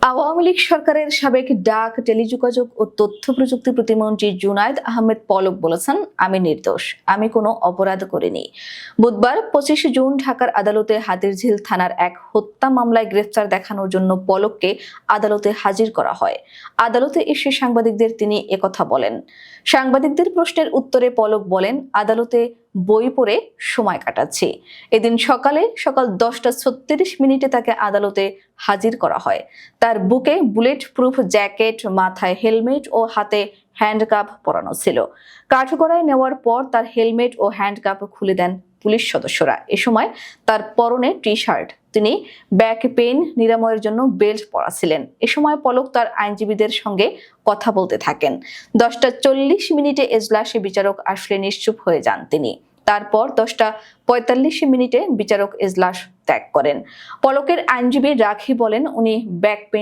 আওয়ামী লীগ সরকারের সাবেক ডাক, টেলিযোগাযোগ ও তথ্য প্রযুক্তি প্রতিমন্ত্রী জুনায়েদ আহমেদ পলক বলেছেন, আমি নির্দোষ, আমি কোনো অপরাধ করিনি। বুধবার 25 জুন ঢাকার আদালতে হাতিরঝিল থানার এক হত্যা মামলায় গ্রেফতার দেখানোর জন্য পলককে আদালতে হাজির করা হয়। আদালতে এসে সাংবাদিকদের তিনি একথা বলেন। সাংবাদিকদের প্রশ্নের উত্তরে পলক বলেন, আদালতে বই পড়ে সময় কাটাচ্ছি। এদিন সকাল 10টা 36 তাকে আদালতে হাজির করা হয়। তার বুকে বুলেট প্রুফ জ্যাকেট, মাথায় হেলমেট ও হাতে হ্যান্ডকাপ পরানো ছিল। কাঠগড়ায় নেওয়ার পর তার হেলমেট ও হ্যান্ডকাপ খুলে দেন পুলিশ সদস্যরা। এ সময় তার পরনে টি-শার্ট, তিনি ব্যাক পেইন নিরাময়ের জন্য বেল্ট পরা ছিলেন। এ সময় পলক তার আইনজীবীদের সঙ্গে কথা বলতে থাকেন। 10টা 40 এজলাসে বিচারক আসলে নিশ্চুপ হয়ে যান তিনি। তারপর 10টা 45 বিচারক এজলাস ত্যাগ করেন। পলকের আইনজীবী রাখি বলেন, উনি ব্যাক পেইন